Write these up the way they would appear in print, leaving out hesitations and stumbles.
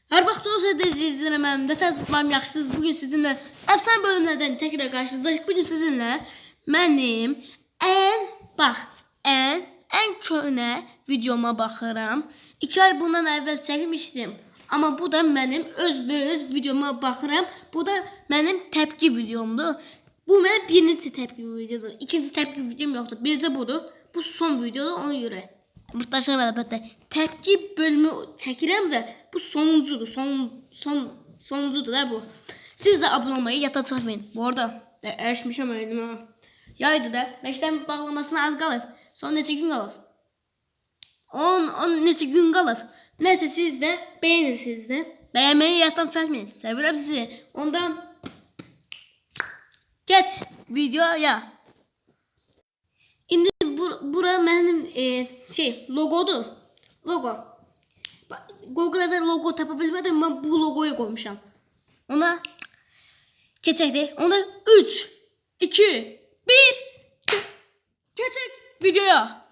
Her vaxt olsa da izləyirəm. Nə təzyiqlərim yaxşısınız. Bugün sizinlə əfsan bölümlərdən təkrar qarşınızdayıq. Bugün sizinlə mənim ən köhnə videoma baxıram. 2 ay bundan əvvəl çəkmişdim. Amma bu da mənim öz videoma baxıram. Bu da mənim təpki videomdur. Bu mənim birinci təpki videodur. İkinci təpki videom yoxdur. Bircə budur. Bu son videodur, ona görə. Muhtaçlar əlbəttə təpki bölümü çəkirəm də bu sonuncudur. Sonuncudur da bu. Siz də abunə olmayı yadda çıxarmayın. Bu arada ərişmişəm öyrədim ha. Yaydı da məktəbin bağlamasına az qalıb. Son neçə gün qalıb? 10 neçə gün qalıb. Nəysə siz də bəyənirsiniz də. Bəyənməyi yaddan çıxarmayın. Sevirəm sizi. Ondan geç videoya. İndi bura mənim logodur. Logo. Google'da logo tapa bilmədim. Mən bu logoyu qoymuşam. Ona keçək. Ona 3, 2, 1 keçək videoya.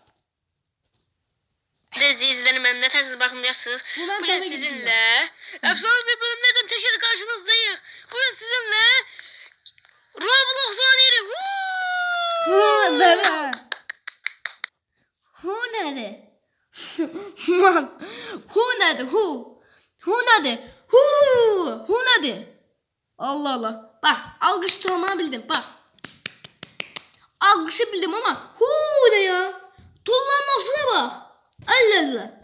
İzləyicilərim, nə təsiz baxmayasınız. Bugün sizinlə əfsanə bir bölümlərdən təkrar qarşınızdayıq. Bugün sizinlə Roblox oynayırıq. Hu nədir? Hu nədir? Hu nədir? Hu nədir? Allah Allah. Bax, alqış çalmağı bildim. Bax. Alqışı bildim ama hu ne ya? Tullanmasına bax. Allah.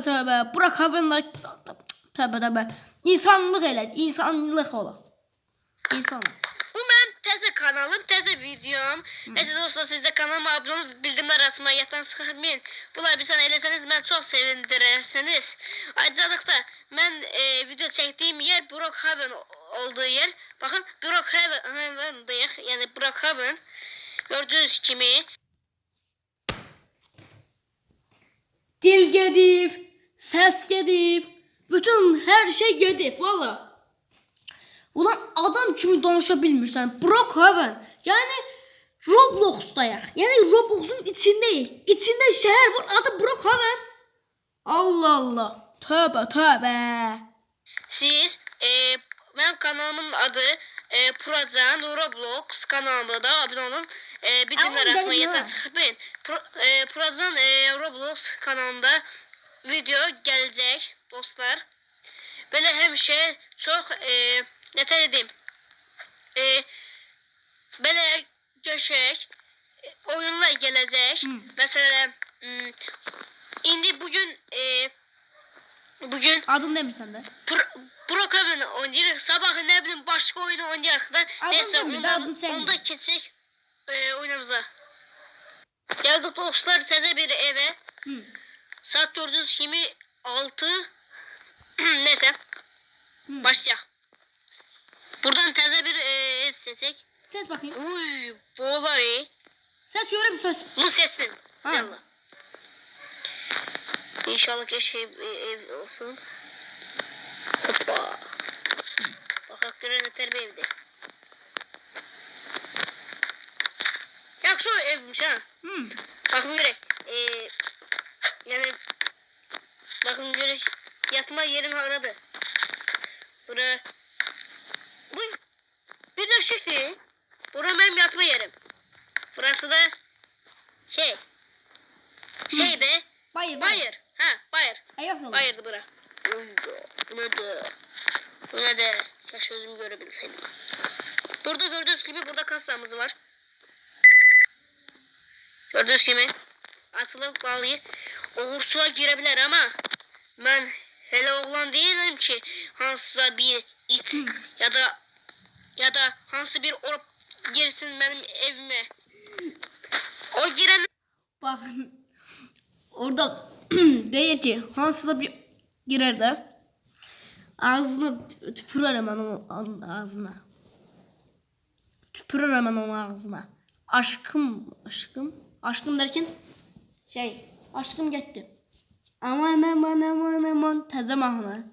Tövbe. Burak Haven'la tövbe. İnsanlıq elə, insanlıq ola. İnsanlıq. Bu mənim təzə kanalım, təzə videom. Nəysə dostlar, siz də kanalıma abunə olub bildirimlər açmayı yaddan çıxarmayın. Bunları bilsən eləsəniz mən çox sevindirərsiniz. Ayrıcalıqda mən video çəkdiyim yer Burak Haven olduğu yer. Baxın, Burak Haven'dayıq. Yəni Burak Haven. Gördüyünüz kimi. Dil gedib, səs gedib, bütün hər şey gedib, valla. Ulan adam kimi danışa bilmirsən, Burak Haven. Yəni Roblox'dayıq. Yəni Roblox'un içindəyik. İçində şəhər var, adı Burak Haven. Allah. Tövbe. Siz mənim kanalımın adı Puracan Roblox kanalıma da abunə olun. Bildirimlər açmayı yaddan çıxarmayın. Puracan Roblox kanalında video gələcək dostlar. Belə həmişə çox nətər edim. Belə göşək oyunlar gələcək. Məsələn, indi bugün adın demirsən də. Burak Haven oynayırıq. Sabah nə bilim başqa oyunu oynayırıq da. Neysə onda keçək oyunumuza. Gəldik dostlar təzə bir evə. Saat gördüyünüz kimi 6. Neysə. Başlayaq. Buradan təzə bir ev seçək. Ses bakayım. Uy, bu olar Ses görürüm söz. Bunun sesini. Yallah. İnşallah keşke ev olsun. Hoppa. Bakak gören yeter bir evde. Yakşı evmiş ha. Bakın görek. Yani bakın görek. Yatma yerim aradı. Bura. Uy. Bir de şekli. Bura benim yatma yerim. Burası da şeyde. Bayır. Ha, bayır. Bayırdı bura. Bu ne de. Keşke özümü görebilseydim. Burada gördüğünüz gibi burada kasamız var. Gördüğünüz gibi asılıp bağlıyı uğursuğa girebilir ama ben hele oğlan değilim ki hansısa bir it ya da hansı bir orp girsin benim evime. O giren bak orada değil ki hansısa bir girer de ağzına tüpürür hemen onun ağzına. Tüpürür hemen onun ağzına. Aşkım derken aşkım gitti. Aman təzə mahnı.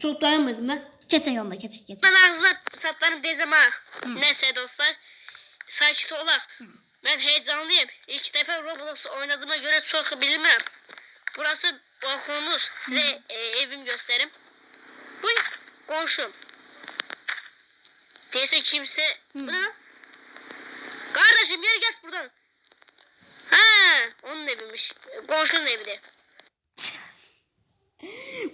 Çok dayanmadım da. Keçək yanında, keçək. Ben ağzına satlarım diyeceğim ha. Neyse dostlar. Sakit olaq. Ben heyecanlıyım. İlk defa Roblox oynadığıma göre çok bilmirəm. Burası balkonumuz. Size evimi göstereyim. Bu komşum. Neyse kimse... Bu ne lan? Kardeşim yürü git buradan. Ha, onun eviymiş. Komşunun evi de.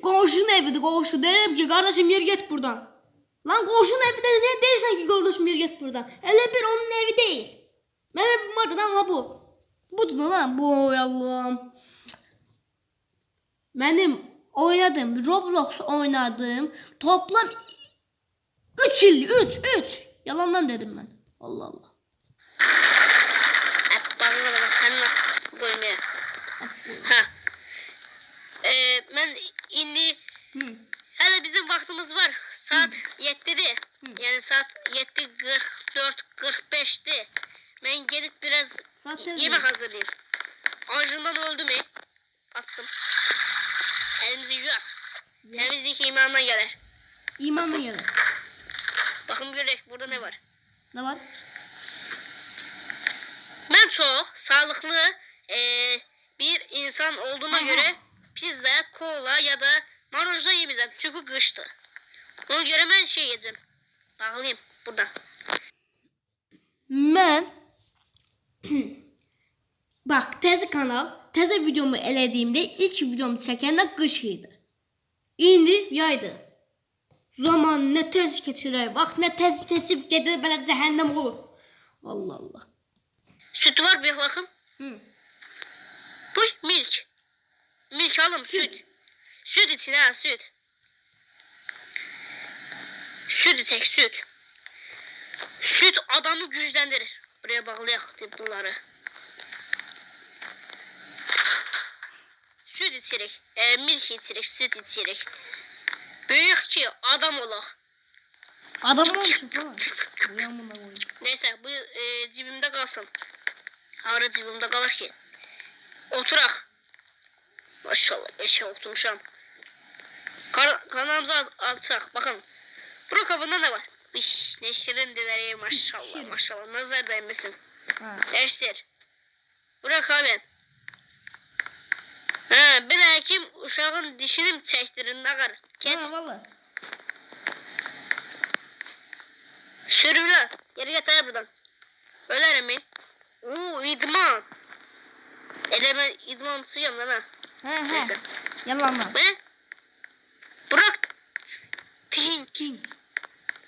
Komşunun evidir, komşu. Derim ki kardeşim yer git buradan. Lan komşunun evi de ne dersen ki kardeşim yer git buradan. Elə bir onun evi değil. Benim evim vardı lan la bu. Budur lan bu Allah'ım. Benim oynadım, Roblox oynadım. Toplam 3 yıl, 3. Yalandan dedim ben. Allah Allah. Bana bak seninle koymaya. Ha. Ben indi. Hele bizim vaktimiz var. Saat 7'de. Yani saat 7:44-45'te. Ben gelip biraz yemek hazırlayayım. Acından öldü mü? Astım. Elimizi yuyak. Temizlik imandan gelir. İmanla gelir. Bakın görek burada ne var? Ne var? Ben çok sağlıklı bir insan olduğuma göre pizza, kola ya da marujna yemeyeceğim. Çünkü kıştı. Ona göre ben şey yiyeceğim. Bağlayayım buradan. Ben bak teze kanal, teze videomu elədiyimdə ilk videomu çəkəndə qış idi. İndi yaydı. Zaman ne tez keçirər, vaxt ne tez keçib gedir belə cəhənnəm olur. Allah Allah. Süt var bir bakın. Bu milk. Milk alım süt. Süt için ha süt. Süt içek süt. Süt adamı güçlendirir. Buraya bağlayak bunları. Süt içerek, milk içerek, süt içerek. Büyük ki adam olak. Adam olmuşum falan. Uyanmına koyayım. Neyse bu cibimde kalsın. Ağrı cibimde kalır ki. Oturak. Maşallah eşe oturmuşam. Kanalımıza atsak bakın. Bura kabında ne var? İş, ne şirin dileri maşallah şirin. Maşallah nazar değmesin. Eşler. Bırak abi. Ha, bir hekim uşağın dişini mi çektirin nakar? Geç. Ha valla. Sürüler. Geri getir buradan. Öler mi? Oo idman. Ben idmancıyım lan ha. He. Neyse. Yalanlar. Ne? Bırak. Tink.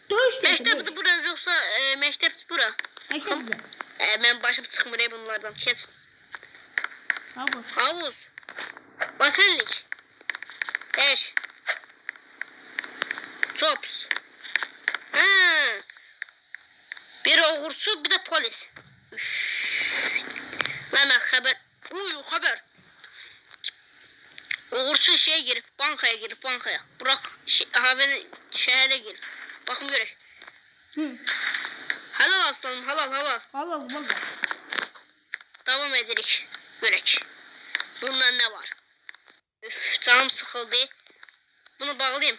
Dövüş Mektep bura yoksa mektep bura. Mektepte. Ben başım sıkmıyor bunlardan. Kes. Havuz. Havuz. Basenlik. Eş. Chops. Ha. Bir oğurcu bir de polis. Lan haber. Haber. Oğurcu şeye girip bankaya. Bırak haberi şehre girip. Bakın görek. Halal aslanım halal. Halal valla. Devam ederik. Görek. Bundan ne var? Üf, canım sıkıldı. Bunu bağlayayım.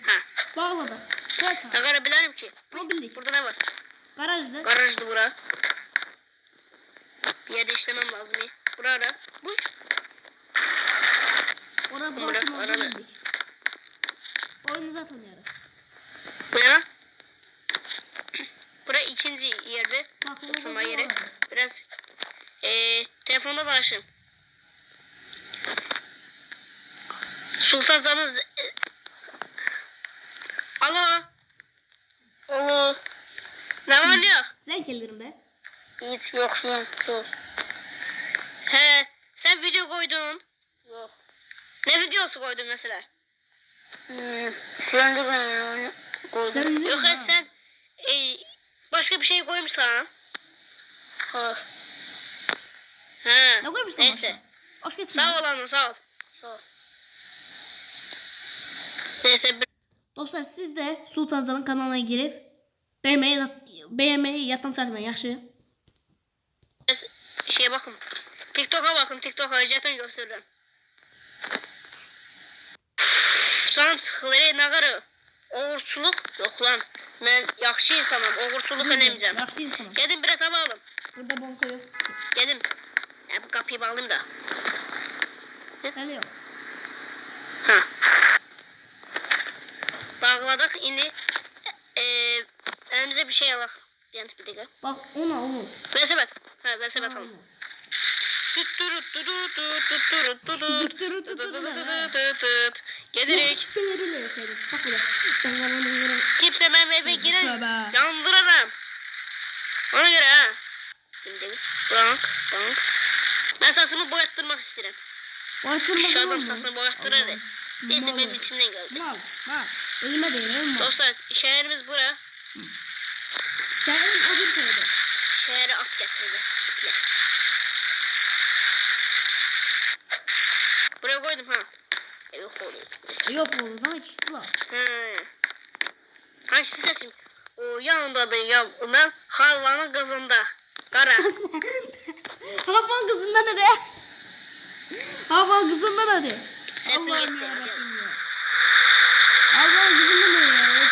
Ha. Bağladım. Gelsin. Takarabilirim ki. Mobillik. Burada ne var? Garajda. Garajdı bura. Bir yerde işlemem lazım. Burada. Bu. Orada Bura, arada. Oyunu zaten yarı. Bu ne lan? Bura ikinci yerde. Bak, oturma yeri. Biraz telefonda da açayım. Sultancanız Alo. Ne var ne yok? Zevk ederim be. Hiç yok şu an. Yok. He, sen video koydun. Yok. Ne videosu koydun mesela? Şu anda ben koydum. Sen ne Yok ha? sen başka bir şey koymuşsan. Ha. Ne koymuşsun? Neyse. Hoş geldin. Sağ ol anne sağ ol. Sağ ol. Neyse Dostlar siz de Sultancan'ın kanalına girip beğenmeyi yattan çatmayın yaxşı. biraz şeye bakın. TikTok'a bakın. TikTok'a jeton gösteririm. Canım sıkılır ne qarı. Oğurçuluk yok lan. Ben yaxşı insanım. Oğurçuluk eləmeyeceğim. Yaxşı insanım. Gedim biraz hava alım. Burada banka yok. Gedim. Bu kapıyı bağlayayım da. Çəkdi. Hələ yox. Ha. Bağladıq. İndi elimizə bir şey alaq. Yəni bir dəqiqə. Bax, ona. Vəsəbət. Hə, vəsəbət alın. Gedirik. Kimsə mənim evə girən yandıraram. Ona görə ha. Bank. Mən saçımı boyatdırmaq istəyirəm. Şu adam saçını boyatdırır. Neyse benim içimden geldi. Mal. Elime değilim mal. Dostlar şehrimiz bura. Şehrin öbür köyde. Şehre at getirdi. Buraya koydum ha. Yok oluyor. Yok oğlum lan çıktılar. Hangisi sesim? O yanındadır ya. Ben halvanın kızında. Kara. Havan kızından ne de? Havan kızından ne de? Sesim gitti. Havan kızından ne de?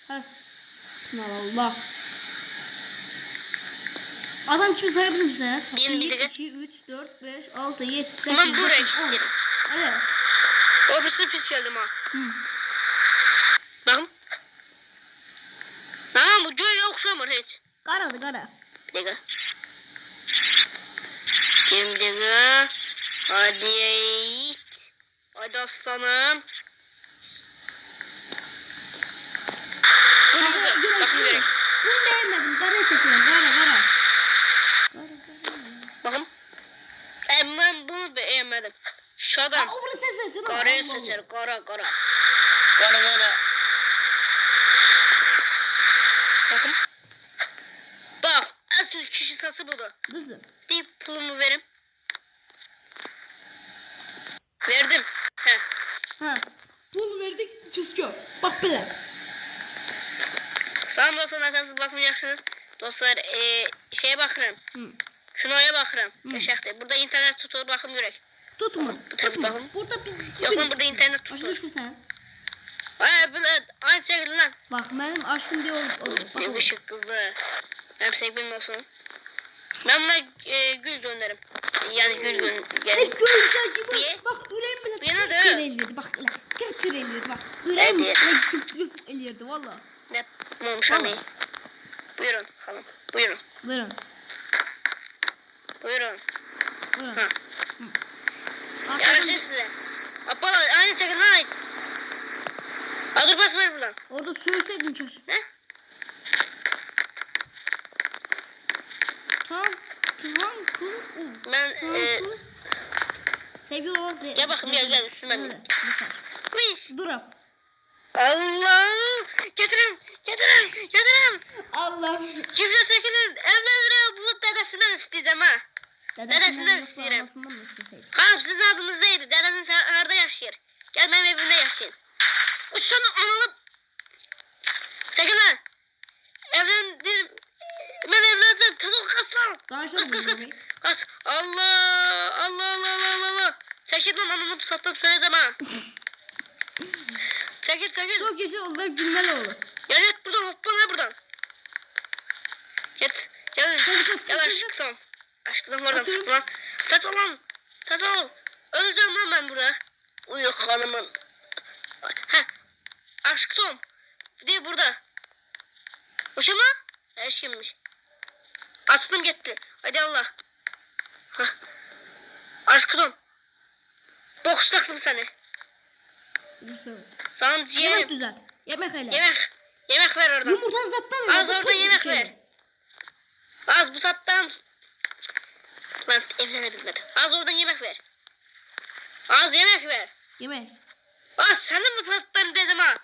Hasbunallah. Adam kimi sayabilir misin? 1, 2, 3, 4, 5, 6, 7, 8, Ben bu 9, renk 10. isterim. Evet. O birisi pis geldim ha. Bakın. Tamam bu Joe'ya okşamır hiç. Kara. Bir dakika. Şimdi hadi yiğit. Hadi aslanım. Kırmızı. Bakın gerek. Bunu beğenmedim. Kara seçiyorum. Kara. Bakın. Ben bunu beğenmedim. Şu adam. O bunu seçsin. Karayı seçer. Kara. Kara. Bakın. Bak. Asıl kişi sası budur. Düzdür. Deyip pulumu verim. Verdim. Heh. Ha. Bunu verdik. Küskü. Bak böyle. Sağ olun dostlar, hatasız bakmayacaksınız. Dostlar şeye bakırım. Şuraya bakırım. Yaşaktı. Burada internet tutur bakım gerek. Tutma. Bu tarafa bakın. Burada biz... Yok lan burada internet tutur. Açmış mı sen? Böyle aynı şekilde lan. Bak benim aşkım diye olur. Ne ışık kızdı. Benim sevgilim olsun. Ben buna gül gönderirim. Yani gül gönderirim. Evet gözler gibi. Niye? Bak yüreğim bile Niye tır de? tır eliyordu. Bak öyle tır eliyordu bak. Yüreğim Hadi. bile tır eliyordu valla. Ne olmuş abi? Buyurun hanım. Buyurun. Buyurun. Buyurun. Buyurun. Ha. Arkadan- Yarışır size. Apala aynı şekilde lan. Dur bas ver buradan. Orada söyleseydin keşke. Ne? Tamam. Ben Sevgili olarak Gel bakayım, gel, üstüme bin. Mesaj. Uy. Dur ab. Allah! Getirin! Allah'ım. Kimse çekilin. Evlendireyim bu dedesinden isteyeceğim ha. Dedesinden isteyelim. Babasından mı isteseydi? Hanım sizin adınız neydi? Dedeniz nerede yaşıyor? Gel benim evimde yaşayın. Uçsun ananı. Çekil lan. Evlendir. Ben evleneceğim. Tez ol kaç lan. Kaç. Allah. Çekil lan ananı pusattan söyleyeceğim ha. Çekil. Çok yaşa oldu. Hep gülmeli olur. Gel yat buradan hoppana buradan. Gel aşkım. Aşkım oradan çık lan. Taç ol. Öleceğim lan ben burada. Uyu hanımın. Heh. Aşkım. Bir de burada. Hoşuma mu? Aşkımmış. Açtım gitti. Hadi Allah. Heh. Aşkım. Boks taktım seni. Sana ciğerim. Yemek düzelt. Yemek hele. Yemek ver oradan. Yumurta zaten Az oradan yemek ver. Az bu sattan. Lan evlenebilmedim. Az oradan yemek ver. Az yemek ver. Yemek. Az sen de bu sattan dedim ha.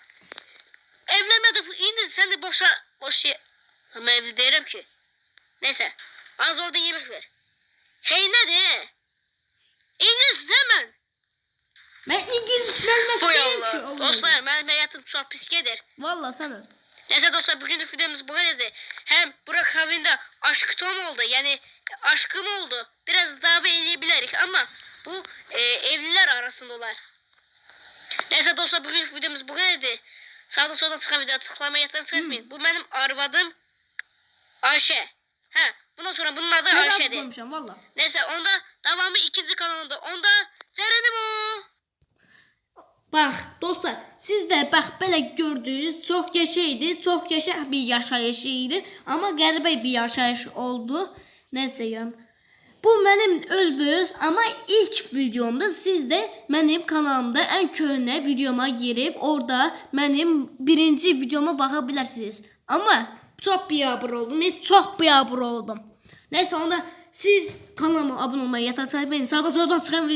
Evlenmedim. İndi sen de boş ye. Ama evli değilim ki. Neyse. Az oradan yemek ver. Hey ne de? İngiliz hemen. Ben İngiliz bilmez Boy değilim ki. Allah. Dostlar benim hayatım çok pis gelir. Valla sana. Neyse dostlar bugünkü videomuz bu kadardı. Hem Burak abinde aşk tom oldu. Yani aşkım oldu. Biraz daha belirleyebiliriz ama bu evliler arasındalar. Neyse dostlar bugünkü videomuz bu kadardı. Sağda solda çıkan videoya tıklamayı unutmayın. Bu benim arvadım Ayşe. Bundan sonra bunun adı Mən Ayşədir. koymuşam valla. Neyse onda davamı ikinci kanalında. Onda Cerenimo. Bax dostlar, siz də bax belə gördünüz, çox qəşəng idi, çox qəşəng bir yaşayış idi, amma qəribə bir yaşayış oldu. Nəsə yəni. Bu mənim özböz, amma ilk videomda siz də mənim kanalımda ən köhnə videoma girib orada mənim birinci videoma baxa bilərsiniz. Amma çox biabır oldum, çox biabır oldum. Nəysə onda siz kanalıma abunə olmayı yaddan çıxarmayın. Sağda soldan çıxan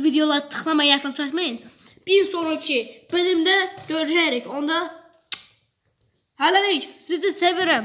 videoları tıklamayı yaddan çıxarmayın. Bir sonraki bölümdə görüşərik. Onda hələlik sizi sevirəm.